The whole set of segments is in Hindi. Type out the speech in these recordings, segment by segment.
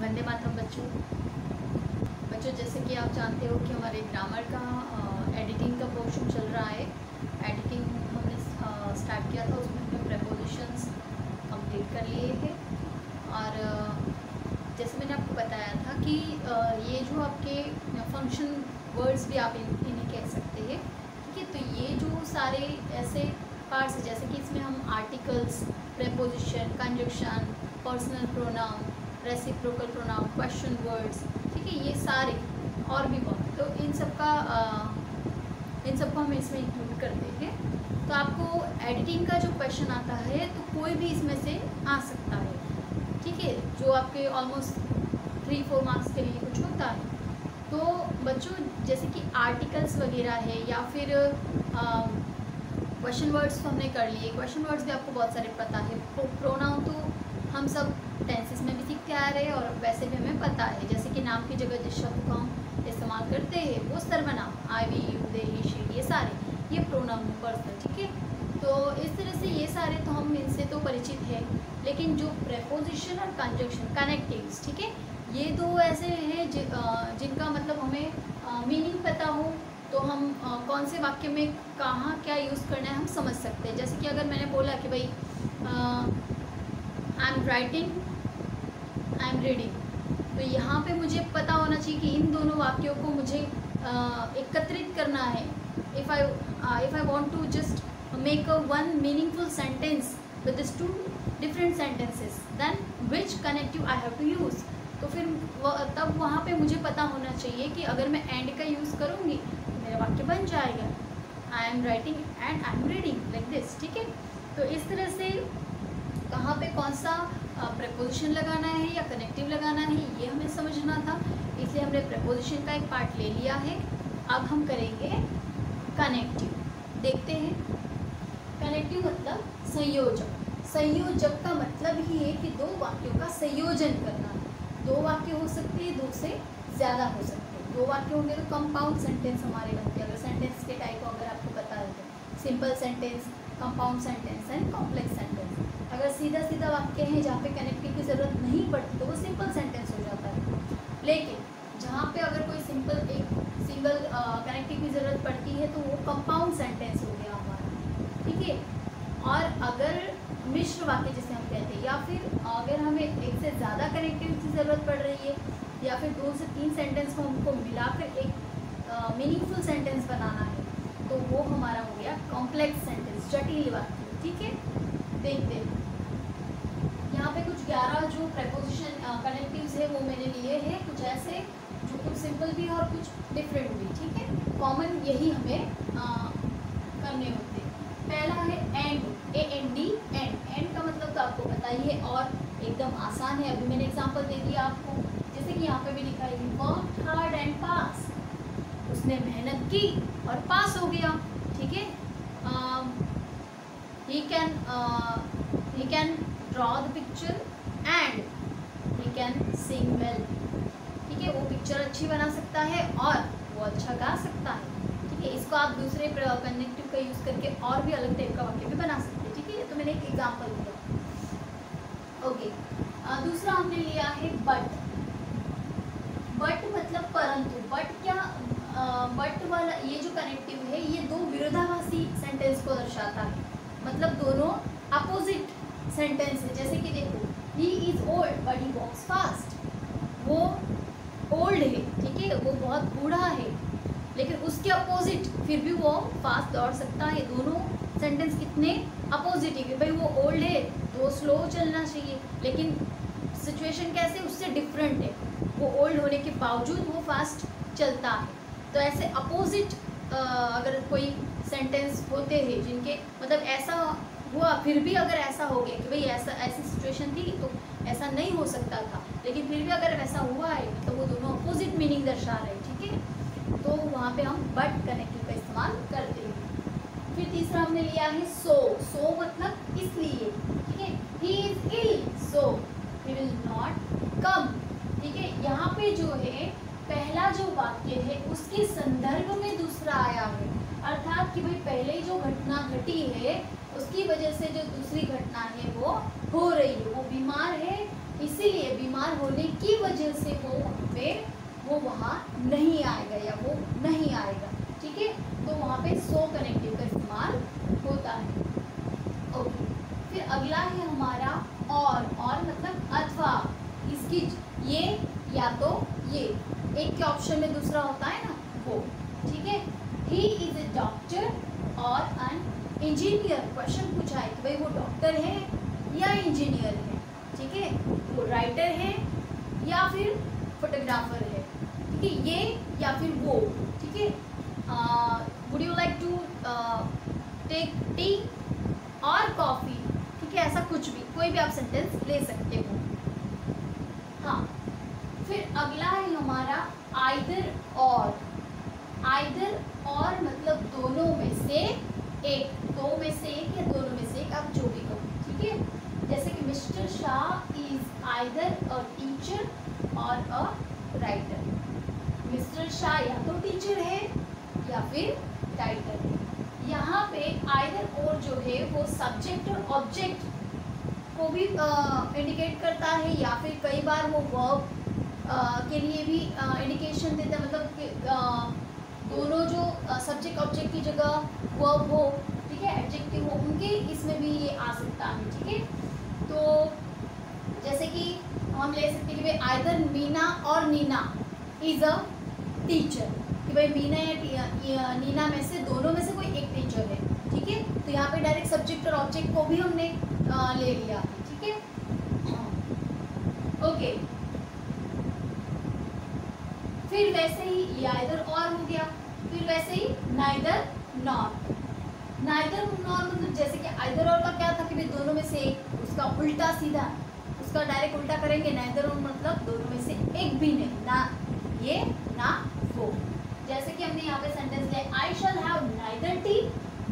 वंदे मातरम बच्चों। जैसे कि आप जानते हो कि हमारे ग्रामर का एडिटिंग का पोर्शन चल रहा है। एडिटिंग हमने स्टार्ट किया था, उसमें हमने प्रेपोजिशंस कंप्लीट कर लिए थे। और जैसे मैंने आपको बताया था कि ये जो आपके फंक्शन वर्ड्स भी आप इन्हें कह सकते हैं, ठीक है। तो ये जो सारे ऐसे पार्ट्स हैं, जैसे कि इसमें हम articles, preposition, conjunction, personal pronoun, reciprocal pronoun, question words, ठीक है, ये सारे और भी बहुत, तो इन सबको हम इसमें इंक्लूड करते हैं। तो आपको एडिटिंग का जो क्वेश्चन आता है तो कोई भी इसमें से आ सकता है, ठीक है, जो आपके ऑलमोस्ट 3-4 मार्क्स के लिए कुछ होता है। तो बच्चों जैसे कि आर्टिकल्स वगैरह है या फिर क्वेश्चन वर्ड्स तो हमने कर लिए। क्वेश्चन वर्ड्स भी आपको बहुत सारे पता है। प्रोनाउन तो हम सब टेंसेस में भी सीखते आ रहे हैं और वैसे भी हमें पता है। जैसे कि नाम की जगह जिस शब्द को हम इस्तेमाल करते हैं वो सर्वनाम, I, we, you, they, he, she, ये सारे ये प्रोनाउन पर्सनल, ठीक है। तो इस तरह से ये सारे तो हम इनसे तो परिचित है। लेकिन जो प्रेपोजिशन और कंजक्शन, कनेक्टिव्स, ठीक है, ये दो ऐसे हैं जिनका मतलब हमें मीनिंग पता हो तो हम कौन से वाक्य में कहाँ क्या यूज़ करना है हम समझ सकते हैं। जैसे कि अगर मैंने बोला कि भाई I am writing, I am reading, तो यहाँ पे मुझे पता होना चाहिए कि इन दोनों वाक्यों को मुझे एकत्रित करना है। If I want to just make a one meaningful sentence with this 2 different sentences, then which connective I have to use. तो फिर तब वहाँ पे मुझे पता होना चाहिए कि अगर मैं एंड का यूज़ करूँगी तो मेरा वाक्य बन जाएगा, I am writing and I am reading, like this, ठीक है। तो इस तरह से कहाँ पे कौन सा प्रेपोजिशन लगाना है या कनेक्टिव लगाना है ये हमें समझना था, इसलिए हमने प्रेपोजिशन का एक पार्ट ले लिया है। अब हम करेंगे कनेक्टिव। देखते हैं, कनेक्टिव मतलब संयोजक। संयोजक का मतलब ही है कि दो वाक्यों का संयोजन करना। 2 वाक्य हो सकते हैं, 2 से ज़्यादा हो सकते हैं। 2 वाक्य होंगे तो कंपाउंड सेंटेंस हमारे बनते हैं। अगर सेंटेंस के टाइप अगर आपको पता है तो simple sentence, compound sentence and complex sentence. अगर सीधा सीधा वाक्य है जहाँ पे कनेक्टिव की ज़रूरत नहीं पड़ती तो वो सिंपल सेंटेंस हो जाता है। लेकिन जहाँ पे अगर कोई एक सिंगल कनेक्टिव की ज़रूरत पड़ती है तो वो कंपाउंड सेंटेंस हो गया हमारा, ठीक है। और अगर मिश्र वाक्य जिसे हम कहते हैं, या फिर अगर हमें एक से ज़्यादा कनेक्टिव की ज़रूरत पड़ रही है या फिर 2 से 3 सेंटेंस को हमको मिलाकर एक मीनिंगफुल सेंटेंस बनाना है तो वो हमारा हो गया कॉम्प्लेक्स सेंटेंस, जटिल वाक्य, ठीक है। देखते हैं यहाँ पे कुछ 11 जो प्रेपोजिशन कनेक्टिव्स है वो मैंने लिए हैं, कुछ ऐसे जो कुछ सिंपल भी और कुछ डिफरेंट भी, ठीक है। कॉमन यही हमें करने होते हैं। पहला है एंड, AND, एंड का मतलब तो आपको पता ही है और एकदम आसान है। अभी मैंने एग्जांपल दे दिया आपको, जैसे कि यहाँ पे भी लिखा है वर्क हार्ड एंड पास, उसने मेहनत की और पास हो गया, ठीक है। he can draw the picture and he can sing well, ठीक है। वो पिक्चर अच्छी बना सकता है और वो अच्छा गा सकता है, ठीक है। इसको आप दूसरे कनेक्टिव का यूज़ करके और भी अलग टाइप का वाक्य भी बना सकते हैं, ठीक है। तो मैंने एक एग्जांपल दिया, ओके। दूसरा हमने लिया है बट। बट मतलब परंतु। बट क्या, बट वाला ये जो कनेक्टिव है ये 2 विरोधाभासी सेंटेंस को दर्शाता है, मतलब दोनों अपोजिट सेंटेंस है। जैसे कि देखो, he is old but he walks fast, वो ओल्ड है, ठीक है, वो बहुत बूढ़ा है, लेकिन उसके अपोजिट फिर भी वो फास्ट दौड़ सकता है। दोनों सेंटेंस कितने अपोजिट है कि भाई वो ओल्ड है तो वो स्लो चलना चाहिए, लेकिन सिचुएशन कैसे उससे डिफरेंट है, वो ओल्ड होने के बावजूद वो फास्ट चलता है। तो ऐसे अपोजिट अगर कोई सेंटेंस होते हैं जिनके मतलब ऐसा हुआ फिर भी अगर ऐसा हो गया कि भाई ऐसी सिचुएशन थी तो ऐसा नहीं हो सकता था, लेकिन फिर भी अगर वैसा हुआ है तो वो दोनों अपोजिट मीनिंग दर्शा रहे हैं, ठीक है। तो वहाँ पे हम बट कनेक्टिव का इस्तेमाल करते हैं। फिर तीसरा हमने लिया है सो। सो मतलब इसलिए, ठीक है। He is ill so he will not come, ठीक है। यहाँ पे जो है पहला जो वाक्य है उसके संदर्भ में दूसरा आया है, अर्थात कि भाई पहले जो घटना घटी है उसकी वजह से जो दूसरी घटना है वो हो रही है। वो बीमार है इसीलिए बीमार होने की वजह से वो वहाँ नहीं आएगा या वो नहीं आएगा। ठीक है, तो वहाँ पे सो कनेक्टिव का इस्तेमाल होता है। ओके, फिर अगला है हमारा और मतलब अथवा। इसकी ये या तो ये एक के ऑप्शन में दूसरा होता है ना वो। ठीक है, ही इज ए डॉक्टर और एन इंजीनियर। क्वेश्चन पूछा है कि भाई वो डॉक्टर है या इंजीनियर है। ठीक है, वो राइटर है या फिर फोटोग्राफर है। ठीक है, ये या फिर वो। ठीक है, would you like to take tea और कॉफ़ी। ठीक है, ऐसा कुछ भी, कोई भी आप सेंटेंस ले सकते हो। हाँ, फिर अगला है हमारा आइदर और। आइदर और मतलब दोनों में से एक, दो में से एक या दोनों में से एक, आप जो भी कहो। ठीक है, जैसे कि mister Shah is either a teacher और अ राइटर। मिस्टर शाह या तो टीचर है या फिर राइटर है। यहाँ पे आइदर और जो है वो सब्जेक्ट और ऑब्जेक्ट को भी इंडिकेट करता है, या फिर कई बार वो वर्ब के लिए भी इंडिकेशन देता है। मतलब कि दोनों जो सब्जेक्ट ऑब्जेक्ट की जगह वर्ब हो, ठीक है, एडजेक्टिव हो, उनके इसमें भी ये आ सकता है। ठीक है, तो जैसे कि हम ले सकते हैं कि भाई आइदर मीना और नीना इज अ टीचर। कि भाई मीना या नीना में से दोनों में से कोई एक टीचर है। ठीक है, तो यहाँ पे डायरेक्ट सब्जेक्ट और ऑब्जेक्ट को भी हमने ले लिया। ठीक है, ओके। फिर वैसे ही ये आइदर और हो गया। फिर वैसे ही नाइदर नॉर। नाइदर नॉर मतलब जैसे कि आइदर और का क्या था कि भाई दोनों में से एक, उसका उल्टा सीधा, उसका डायरेक्ट उल्टा करेंगे। नाइदर और मतलब दोनों में से एक भी नहीं, ना ये ना वो। जैसे कि हमने यहाँ पे सेंटेंस लिया, I shall have neither tea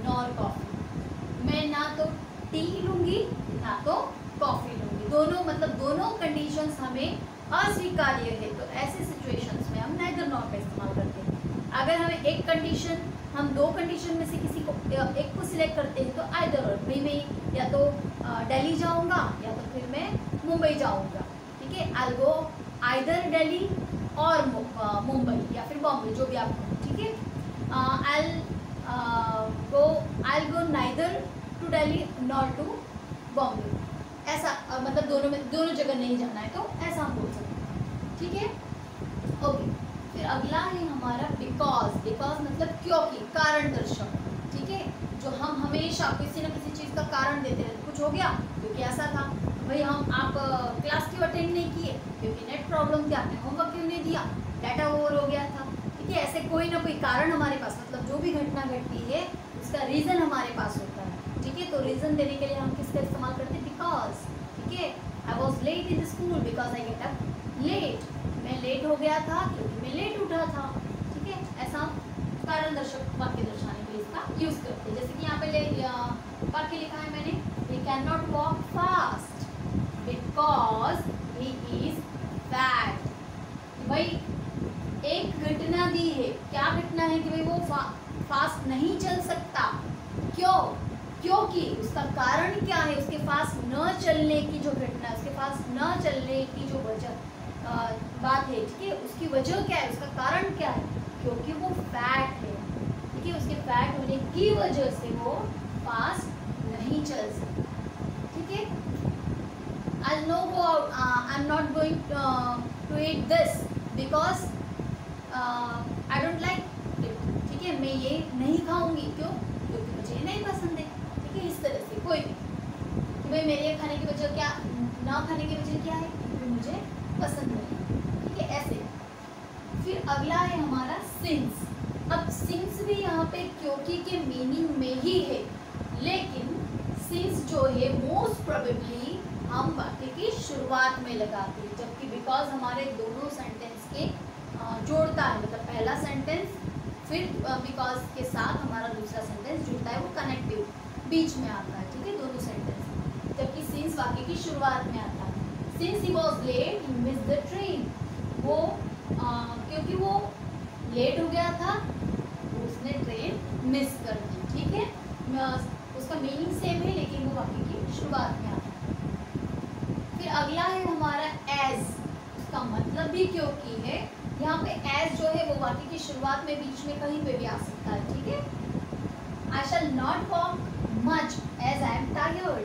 nor coffee. मैं ना तो टी लूंगी ना तो कॉफी लूंगी। दोनों मतलब दोनों कंडीशंस हमें अस्वीकार्य है, तो ऐसे सिचुएशंस में हम नाइदर नॉर का इस्तेमाल करते हैं। अगर हमें एक कंडीशन, हम दो कंडीशन में से किसी को एक को सिलेक्ट करते हैं तो आइदर और, भाई मैं या तो दिल्ली जाऊंगा या तो फिर मैं मुंबई जाऊंगा। ठीक है, आई गो आइदर दिल्ली और मुंबई या फिर बॉम्बे, जो भी आप कहो। ठीक है, I go neither to Delhi nor to Bombay. ऐसा मतलब दोनों जगह नहीं जाना है, तो ऐसा हम बोल सकते हैं। ठीक है, ओके। फिर अगला है हमारा बिकॉज। बिकॉज मतलब क्योंकि, कारण दर्शक। ठीक है, जो हम हमेशा किसी न किसी चीज़ का कारण देते रहते। कुछ हो गया क्योंकि ऐसा था, भाई आप क्लास क्यों अटेंड नहीं किए, क्योंकि नेट प्रॉब्लम थी, आपने होमवर्क क्यों नहीं दिया, डाटा ओवर हो गया था। ठीक है, ऐसे कोई ना कोई कारण हमारे पास, मतलब जो भी घटना घटती है उसका रीज़न हमारे पास होता है। ठीक है, तो रीज़न देने के लिए हम किसका इस्तेमाल करते हैं, बिकॉज। ठीक है, I was late in the school because I get up late. मैं लेट हो गया था क्योंकि मैं लेट उठा था। ठीक है, ऐसा कारण दर्शक वाक्य दर्शाने के लिए इसका यूज़ करते हैं। जैसे कि यहाँ पे वाक्य लिखा है मैंने, he cannot walk fast because he is fat। भाई एक घटना दी है, क्या घटना है कि भाई वो फास्ट नहीं चल सकता। क्यों? क्योंकि उसका कारण क्या है, उसके फास्ट न चलने की जो घटना, उसके फास्ट न चलने की जो वजह बात है। ठीक है, उसकी वजह क्या है, उसका कारण क्या है, क्योंकि वो फैट है। ठीक है, उसके फैट होने की वजह से वो फास्ट नहीं चल सकता। ठीक है, I'll no go out, I'm not going to eat this because I don't like it। ठीक है, मैं ये नहीं खाऊंगी, क्यों, क्योंकि मुझे नहीं पसंद है। ठीक है, इस तरह से कोई भी कि भाई मेरे खाने की वजह क्या, ना खाने की वजह क्या है, क्योंकि मुझे पसंद नहीं। ठीक है, ऐसे। फिर अगला है हमारा सिंस। अब सिंस भी यहाँ पे क्योंकि के मीनिंग में ही है, लेकिन सिंस जो है मोस्ट प्रोबेबली हम वाक्य की शुरुआत में लगाते हैं, जबकि बिकॉज हमारे दोनों सेंटेंस के जोड़ता है। मतलब पहला सेंटेंस फिर बिकॉज के साथ हमारा दूसरा सेंटेंस जुड़ता है, वो कनेक्टिव बीच में आता है। ठीक है, दोनों सेंटेंस, जबकि सिंस वाक्य की शुरुआत में आता है। Since he was late he miss the train. वो क्योंकि वो लेट हो गया था, उसने ट्रेन मिस कर दी। ठीक है, उसका मीनिंग सेम है लेकिन वो वाक्य की शुरुआत में आता है। फिर अगला है हमारा का मतलब भी क्यों की है। यहाँ पे एज जो है वो वाक्य की शुरुआत में, बीच में, कहीं पे भी आ सकता है, ठीक है। I shall not walk much as I am tired,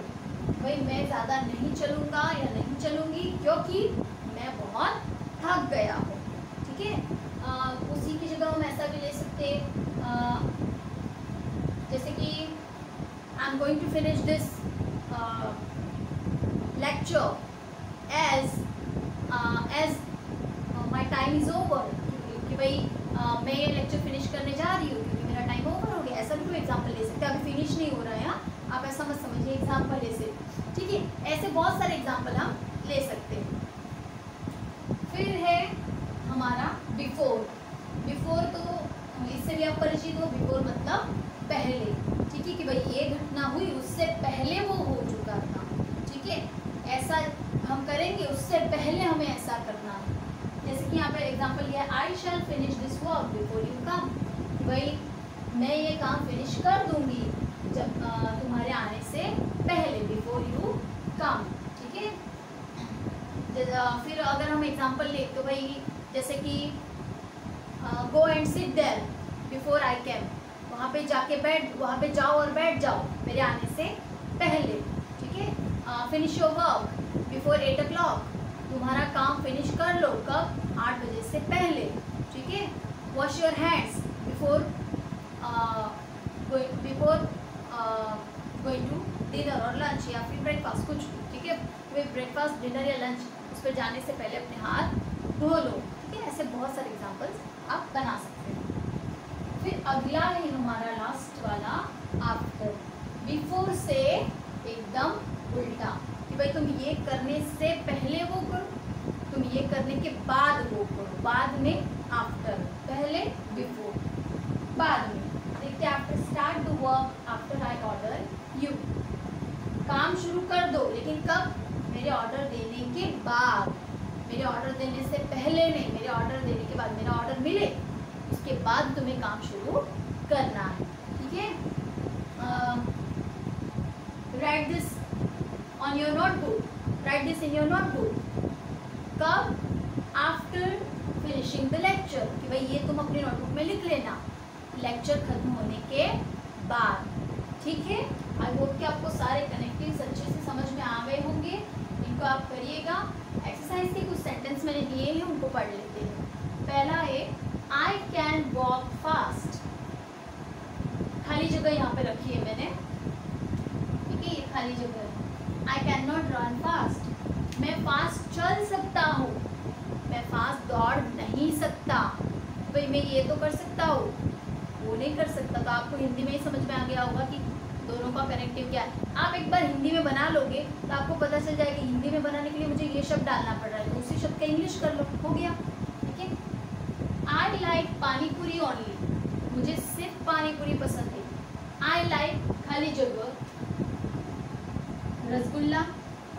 भाई मैं ज़्यादा नहीं चलूँगा या नहीं चलूँगी क्योंकि मैं बहुत थक गया हूँ, ठीक है। उसी की जगह हम ऐसा भी ले सकते हैं, जैसे कि I am going to finish this lecture as my time is over, कि भाई मैं ये लेक्चर फिनिश करने जा रही हूँ क्योंकि मेरा टाइम ओवर हो गया। ऐसा भी कोई एग्जाम्पल ले सकते हैं, अभी फिनिश नहीं हो रहा है, आप ऐसा मत समझिए एग्जाम्पल ऐसे, ठीक है। ऐसे बहुत सारे एग्जाम्पल हम ले सकते हैं। फिर है हमारा बिफोर। बिफोर तो इससे भी आप परिचित हो, बिफोर मतलब पहले, ठीक है, कि भाई ये घटना हुई उससे पहले वो हो चुका था, ठीक है। ऐसा हम करेंगे, उससे पहले हमें ऐसा करना है। जैसे कि यहाँ पर एग्जाम्पल लिया, I shall finish this work before you come, भाई मैं ये काम फिनिश कर दूंगी जब तुम्हारे आने से पहले, बिफोर यू कम, ठीक है। फिर अगर हम एग्जाम्पल ले तो भाई जैसे कि go and sit there before I came, वहाँ पे जाके वहाँ पे जाओ और बैठ जाओ मेरे आने से पहले, ठीक है। Finish your work before 8 o'clock, तुम्हारा काम फिनिश कर लो, कब, 8 बजे से पहले, ठीक है। Wash your hands before going to dinner और लंच, या फिर ब्रेकफास्ट, कुछ भी, ठीक है। कोई ब्रेकफास्ट, डिनर या लंच उस पर जाने से पहले अपने हाथ धो लो, ठीक है। ऐसे बहुत सारे एग्जाम्पल्स आप बना सकते हैं। फिर अगला है हमारा लास्ट वाला आफ्टर। बिफोर से एकदम उल्टा, कि भाई तुम ये करने से पहले वो करो, तुम ये करने के बाद वो करो, बाद में आफ्टर, पहले बिफोर, बाद में। देखते after start the work after I order you, काम शुरू कर दो लेकिन कब, मेरे ऑर्डर देने के बाद, मेरे ऑर्डर देने से पहले नहीं, मेरे ऑर्डर देने के बाद, मेरा ऑर्डर मिले उसके बाद तुम्हें काम शुरू करना है, ठीक है। Right this on your notebook, right this in your notebook, कब, आफ्टर फिनिशिंग द लेक्चर, कि भाई ये तुम अपनी नोटबुक में लिख लेना लेक्चर खत्म होने के बाद, ठीक है। आई होप कि आपको सारे कनेक्टिव्स अच्छे से समझ में आ गए होंगे, इनको आप करिएगा। एक्सरसाइज के कुछ सेंटेंस मैंने दिए हैं, उनको पढ़ लेते हैं। पहला है आई कैन वॉक फास्ट, खाली जगह यहाँ पे रखी है मैंने, ठीक है, ये खाली जगह है। I can not run fast, मैं फास्ट चल सकता हूँ, मैं फास्ट दौड़ नहीं सकता, भाई मैं ये तो कर सकता हूँ, वो नहीं कर सकता। तो आपको हिंदी में ही समझ में आ गया होगा कि दोनों का कनेक्टिव क्या है। आप एक बार हिंदी में बना लोगे तो आपको पता चल जाएगा हिंदी में बनाने के लिए मुझे ये शब्द डालना पड़ रहा है, तो उसी शब्द का इंग्लिश कर लो, हो गया, ठीक है। आई लाइक पानी पूरी ओनली, मुझे सिर्फ पानी पूरी पसंद है। आई लाइक खाली जगह रसगुल्ला,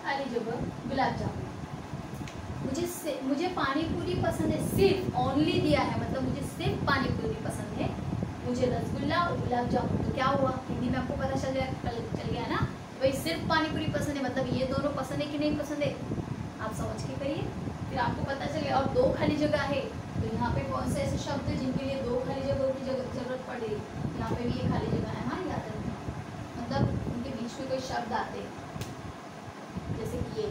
खाली जगह गुलाब जामुन, मुझे पानी पूरी पसंद है, सिर्फ, ओनली दिया है मतलब मुझे सिर्फ पानी पूरी पसंद है, मुझे रसगुल्ला और गुलाब जामुन। तो क्या हुआ, हिंदी में आपको पता चल गया ना, भाई सिर्फ पानी पूरी पसंद है मतलब ये दोनों पसंद है कि नहीं पसंद है, आप समझ के करिए। फिर आपको पता चल गया। और दो खाली जगह है, तो यहाँ पे कौन से ऐसे शब्द है जिनके लिए दो खाली जगहों की जरूरत पड़ रही है, यहाँ पे भी ये खाली जगह है, हाँ याद रखना, मतलब उनके बीच में कोई शब्द आते हैं जैसे कि ये,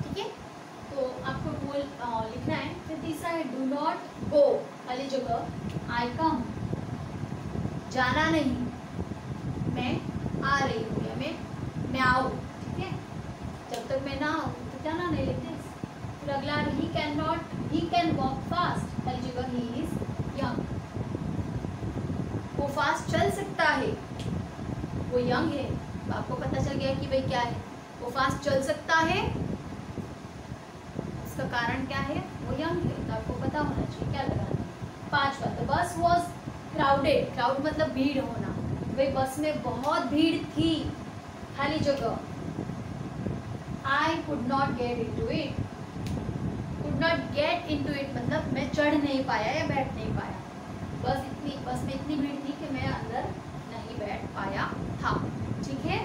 ठीक है। तो आपको बोल लिखना है। फिर तीसरा है डू नॉट गो, खाली जगह आई कम, जाना नहीं, मैं आ रही हूँ, या मैं आऊँ, ठीक है। जब तक मैं ना आऊँ तो जाना नहीं लिखते। फिर अगला ही कैन वॉक फास्ट, खाली जगह ही इज यंग, वो फास्ट चल सकता है, वो यंग है। तो आपको पता चल गया कि भाई क्या है, वो फास्ट चल सकता है, इसका कारण क्या है, वो यंग है, तो आपको पता होना चाहिए क्या लगाना। पांचवा, the bus was crowded, crowd मतलब भीड़ होना, भाई बस में बहुत भीड़ थी, खाली जगह I could not get into it, could not get into it मतलब मैं चढ़ नहीं पाया या बैठ नहीं पाया, बस में इतनी भीड़ थी कि मैं अंदर नहीं बैठ पाया था, ठीक है।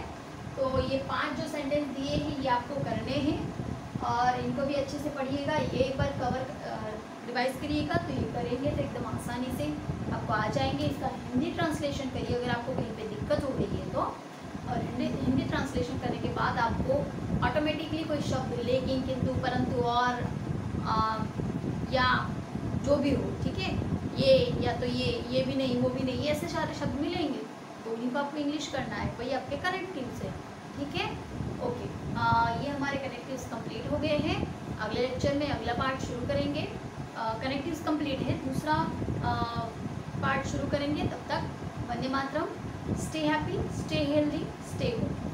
तो ये 5 जो सेंटेंस दिए हैं ये आपको करने हैं। और इनको भी अच्छे से पढ़िएगा। ये एक बार कवर रिवाइज करिएगा तो ये करेंगे तो एकदम आसानी से आपको आ जाएंगे। इसका हिंदी ट्रांसलेशन करिए अगर आपको कहीं पे दिक्कत हो रही है तो, और हिंदी ट्रांसलेशन करने के बाद आपको ऑटोमेटिकली कोई शब्द लेकिन, किंतु, परंतु, और या जो भी हो, ठीक है, ये या तो ये भी नहीं, वो भी नहीं, ऐसे सारे शब्द मिलेंगे तो उन्हीं को आपको इंग्लिश करना है। वही आपके कनेक्टिव्स है, ठीक है। ओके, ये हमारे कनेक्टिव्स कंप्लीट हो गए हैं। अगले लेक्चर में अगला पार्ट शुरू करेंगे। कनेक्टिव्स कंप्लीट है, दूसरा पार्ट शुरू करेंगे। तब तक Vande Mataram. Stay happy, stay healthy, stay good.